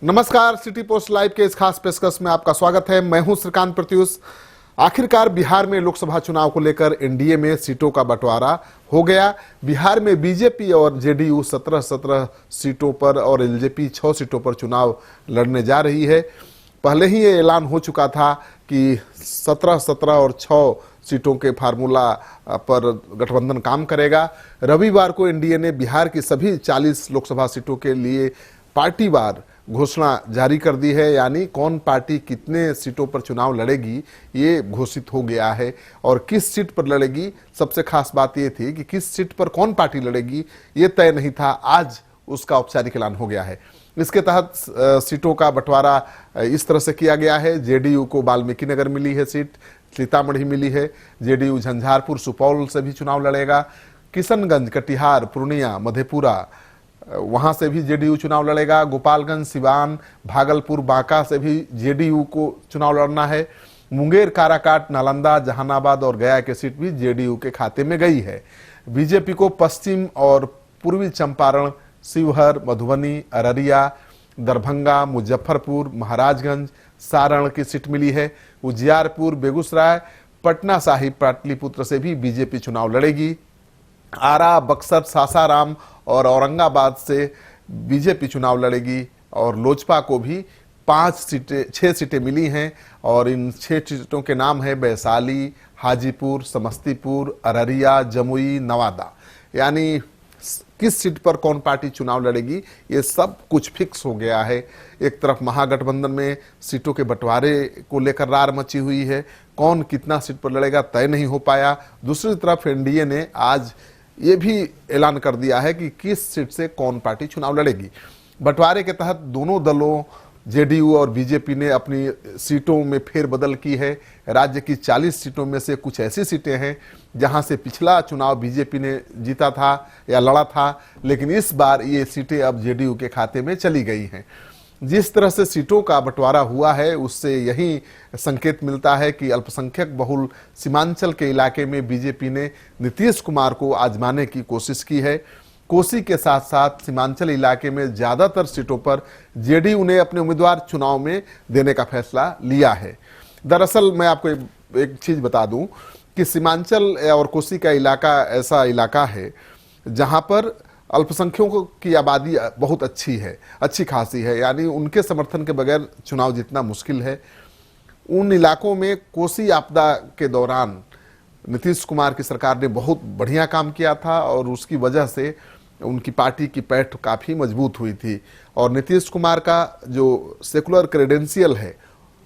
नमस्कार, city post live के इस खास पेशकश में आपका स्वागत है। मैं हूं श्रीकांत प्रत्युष। आखिरकार बिहार में लोकसभा चुनाव को लेकर एनडीए में सीटों का बंटवारा हो गया। बिहार में बीजेपी और जेडीयू 17 सीटों पर और एलजेपी 6 सीटों पर चुनाव लड़ने जा रही है। पहले ही ये ऐलान हो चुका था कि 17 और 6 सीटों के फार्मूला पर गठबंधन काम करेगा। रविवार को एनडीए ने बिहार की सभी 40 लोकसभा सीटों के लिए पार्टीवार घोषणा जारी कर दी है, यानी कौन पार्टी कितने सीटों पर चुनाव लड़ेगी ये घोषित हो गया है। और किस सीट पर लड़ेगी, सबसे खास बात ये थी कि किस सीट पर कौन पार्टी लड़ेगी ये तय नहीं था। आज उसका औपचारिक ऐलान हो गया है। इसके तहत सीटों का बंटवारा इस तरह से किया गया है। जेडीयू को वाल्मीकि नगर मिली है सीट, सीतामढ़ी मिली है। जेडीयू झंझारपुर सुपौल से भी चुनाव लड़ेगा। किशनगंज, कटिहार, पूर्णिया, मधेपुरा वहां से भी जेडीयू चुनाव लड़ेगा। गोपालगंज, सिवान, भागलपुर, बांका से भी जेडीयू को चुनाव लड़ना है। मुंगेर, काराकाट, नालंदा, जहानाबाद और गया की सीट भी जेडीयू के खाते में गई है। बीजेपी को पश्चिम और पूर्वी चंपारण, शिवहर, मधुबनी, अररिया, दरभंगा, मुजफ्फरपुर, महाराजगंज, सारण की सीट मिली है। उजियारपुर, बेगूसराय, पटना साहिब, पाटलिपुत्र से भी बीजेपी चुनाव लड़ेगी। आरा, बक्सर, सासाराम और औरंगाबाद से बीजेपी चुनाव लड़ेगी। और लोजपा को भी 6 सीटें मिली हैं और इन 6 सीटों के नाम है वैशाली, हाजीपुर, समस्तीपुर, अररिया, जमुई, नवादा। यानी किस सीट पर कौन पार्टी चुनाव लड़ेगी ये सब कुछ फिक्स हो गया है। एक तरफ महागठबंधन में सीटों के बंटवारे को लेकर रार मची हुई है, कौन कितना सीट पर लड़ेगा तय नहीं हो पाया। दूसरी तरफ एनडीए ने आज ये भी ऐलान कर दिया है कि किस सीट से कौन पार्टी चुनाव लड़ेगी। बंटवारे के तहत दोनों दलों जेडीयू और बीजेपी ने अपनी सीटों में फेरबदल की है। राज्य की 40 सीटों में से कुछ ऐसी सीटें हैं जहां से पिछला चुनाव बीजेपी ने जीता था या लड़ा था, लेकिन इस बार ये सीटें अब जेडीयू के खाते में चली गई हैं। जिस तरह से सीटों का बंटवारा हुआ है उससे यही संकेत मिलता है कि अल्पसंख्यक बहुल सीमांचल के इलाके में बीजेपी ने नीतीश कुमार को आजमाने की कोशिश की है। कोसी के साथ साथ सीमांचल इलाके में ज्यादातर सीटों पर जेडीयू ने अपने उम्मीदवार चुनाव में देने का फैसला लिया है। दरअसल मैं आपको एक चीज बता दूं कि सीमांचल और कोसी का इलाका ऐसा इलाका है जहां पर अल्पसंख्यकों की आबादी बहुत अच्छी खासी है, यानी उनके समर्थन के बगैर चुनाव जीतना मुश्किल है। उन इलाकों में कोसी आपदा के दौरान नीतीश कुमार की सरकार ने बहुत बढ़िया काम किया था और उसकी वजह से उनकी पार्टी की पैठ काफ़ी मजबूत हुई थी। और नीतीश कुमार का जो सेकुलर क्रेडेंशियल है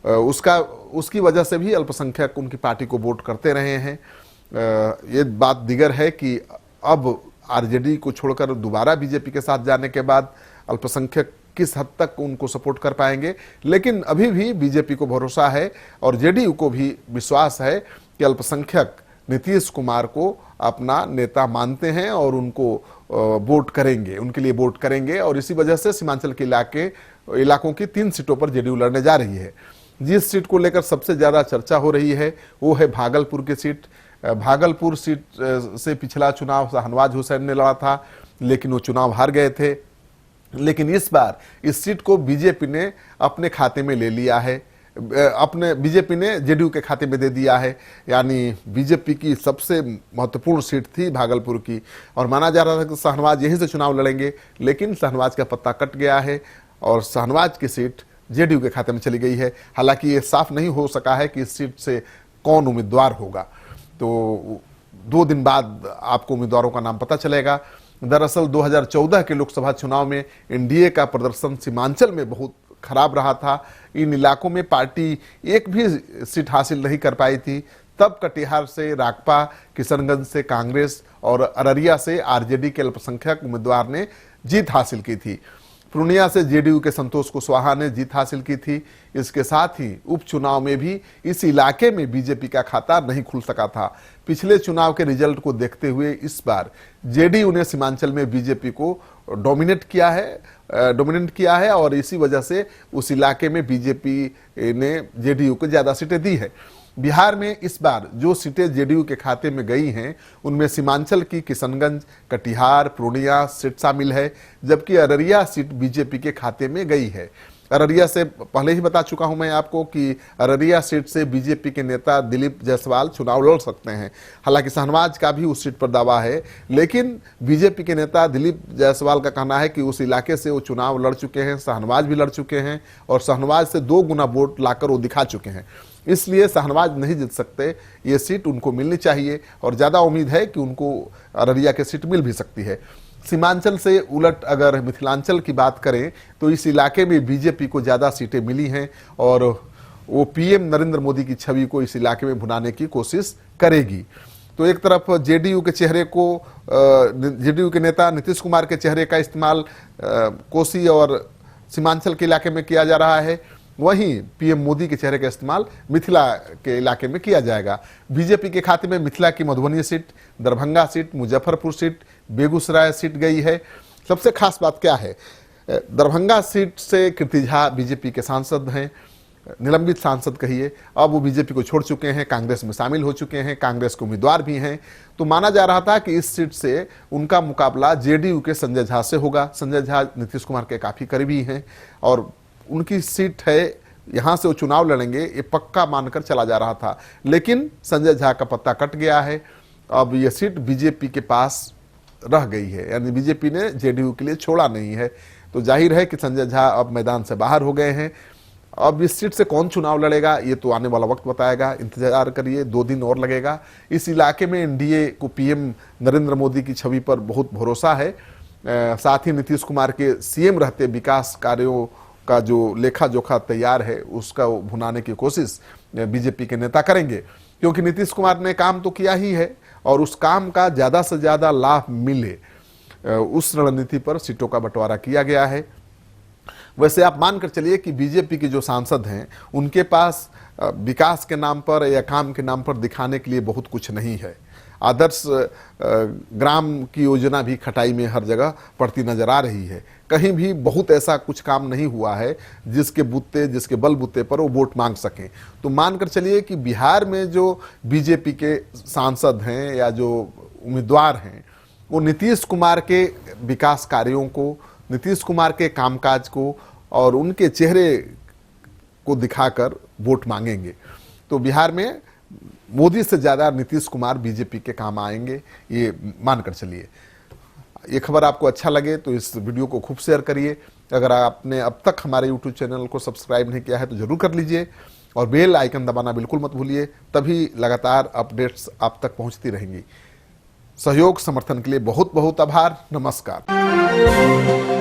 उसकी वजह से भी अल्पसंख्यक उनकी पार्टी को वोट करते रहे हैं। ये बात दिगर है कि अब आरजेडी को छोड़कर दोबारा बीजेपी के साथ जाने के बाद अल्पसंख्यक किस हद तक उनको सपोर्ट कर पाएंगे, लेकिन अभी भी बीजेपी को भरोसा है और जेडीयू को भी विश्वास है कि अल्पसंख्यक नीतीश कुमार को अपना नेता मानते हैं और उनको वोट करेंगे, उनके लिए वोट करेंगे। और इसी वजह से सीमांचल के इलाकों की 3 सीटों पर जेडीयू लड़ने जा रही है। जिस सीट को लेकर सबसे ज्यादा चर्चा हो रही है वो है भागलपुर की सीट। भागलपुर सीट से पिछला चुनाव शाहनवाज हुसैन ने लड़ा था, लेकिन वो चुनाव हार गए थे। लेकिन इस बार इस सीट को बीजेपी ने अपने खाते में ले लिया है, बीजेपी ने जेडीयू के खाते में दे दिया है। यानी बीजेपी की सबसे महत्वपूर्ण सीट थी भागलपुर की और माना जा रहा था कि शाहनवाज यहीं से चुनाव लड़ेंगे, लेकिन शाहनवाज का पत्ता कट गया है और शाहनवाज की सीट जेडीयू के खाते में चली गई है। हालांकि ये साफ नहीं हो सका है कि इस सीट से कौन उम्मीदवार होगा, तो 2 दिन बाद आपको उम्मीदवारों का नाम पता चलेगा। दरअसल 2014 के लोकसभा चुनाव में एनडीए का प्रदर्शन सीमांचल में बहुत खराब रहा था। इन इलाकों में पार्टी एक भी सीट हासिल नहीं कर पाई थी। तब कटिहार से राकपा, किशनगंज से कांग्रेस और अररिया से आरजेडी के अल्पसंख्यक उम्मीदवार ने जीत हासिल की थी। पूर्णिया से जेडीयू के संतोष कुशवाहा ने जीत हासिल की थी। इसके साथ ही उपचुनाव में भी इस इलाके में बीजेपी का खाता नहीं खुल सका था। पिछले चुनाव के रिजल्ट को देखते हुए इस बार जेडीयू ने सीमांचल में बीजेपी को डोमिनेट किया है और इसी वजह से उस इलाके में बीजेपी ने जेडीयू को ज्यादा सीटें दी है। बिहार में इस बार जो सीटें जेडीयू के खाते में गई हैं उनमें सीमांचल की किशनगंज, कटिहार, पूर्णिया सीट शामिल है, जबकि अररिया सीट बीजेपी के खाते में गई है। अररिया से पहले ही बता चुका हूं मैं आपको कि अररिया सीट से बीजेपी के नेता दिलीप जायसवाल चुनाव लड़ सकते हैं। हालांकि शाहनवाज का भी उस सीट पर दावा है, लेकिन बीजेपी के नेता दिलीप जायसवाल का कहना है कि उस इलाके से वो चुनाव लड़ चुके हैं, शाहनवाज भी लड़ चुके हैं और शाहनवाज से 2 गुना वोट लाकर वो दिखा चुके हैं। इसलिए शाहनवाज नहीं जीत सकते, ये सीट उनको मिलनी चाहिए और ज़्यादा उम्मीद है कि उनको अररिया की सीट मिल भी सकती है। सीमांचल से उलट अगर मिथिलांचल की बात करें तो इस इलाके में बीजेपी को ज़्यादा सीटें मिली हैं और वो पीएम नरेंद्र मोदी की छवि को इस इलाके में भुनाने की कोशिश करेगी। तो एक तरफ जेडीयू के चेहरे को, जेडीयू के नेता नीतीश कुमार के चेहरे का इस्तेमाल कोसी और सीमांचल के इलाके में किया जा रहा है, वहीं पीएम मोदी के चेहरे का इस्तेमाल मिथिला के इलाके में किया जाएगा। बीजेपी के खाते में मिथिला की Madhubani seat, Darbhanga seat, Muzaffarpur seat, Begusarai seat गई है। सबसे खास बात क्या है, दरभंगा सीट से कीर्ति झा बीजेपी के सांसद हैं, निलंबित सांसद कहिए, अब वो बीजेपी को छोड़ चुके हैं, कांग्रेस में शामिल हो चुके हैं, कांग्रेस के उम्मीदवार भी हैं। तो माना जा रहा था कि इस सीट से उनका मुकाबला जेडीयू के संजय झा से होगा। संजय झा नीतीश कुमार के काफ़ी करीबी हैं और उनकी सीट है, यहाँ से वो चुनाव लड़ेंगे, ये पक्का मानकर चला जा रहा था। लेकिन संजय झा का पत्ता कट गया है, अब ये सीट बीजेपी के पास रह गई है, यानी बीजेपी ने जेडीयू के लिए छोड़ा नहीं है। तो जाहिर है कि संजय झा अब मैदान से बाहर हो गए हैं। अब इस सीट से कौन चुनाव लड़ेगा ये तो आने वाला वक्त बताएगा, इंतजार करिए, 2 दिन और लगेगा। इस इलाके में एनडीए को पीएम नरेंद्र मोदी की छवि पर बहुत भरोसा है। साथ ही नीतीश कुमार के सीएम रहते विकास कार्यों का जो लेखा जोखा तैयार है उसका भुनाने की कोशिश बीजेपी के नेता करेंगे, क्योंकि नीतीश कुमार ने काम तो किया ही है और उस काम का ज़्यादा से ज़्यादा लाभ मिले उस रणनीति पर सीटों का बंटवारा किया गया है। वैसे आप मानकर चलिए कि बीजेपी के जो सांसद हैं उनके पास विकास के नाम पर या काम के नाम पर दिखाने के लिए बहुत कुछ नहीं है। आदर्श ग्राम की योजना भी खटाई में हर जगह पड़ती नजर आ रही है, कहीं भी बहुत ऐसा कुछ काम नहीं हुआ है जिसके बलबूते पर वो वोट मांग सकें। तो मानकर चलिए कि बिहार में जो बीजेपी के सांसद हैं या जो उम्मीदवार हैं वो नीतीश कुमार के विकास कार्यों को, नीतीश कुमार के कामकाज को और उनके चेहरे को दिखाकर वोट मांगेंगे। तो बिहार में मोदी से ज़्यादा नीतीश कुमार बीजेपी के काम आएंगे, ये मानकर चलिए। ये खबर आपको अच्छा लगे तो इस वीडियो को खूब शेयर करिए। अगर आपने अब तक हमारे यूट्यूब चैनल को सब्सक्राइब नहीं किया है तो जरूर कर लीजिए और बेल आइकन दबाना बिल्कुल मत भूलिए, तभी लगातार अपडेट्स आप तक पहुंचती रहेंगी। सहयोग समर्थन के लिए बहुत बहुत आभार। नमस्कार।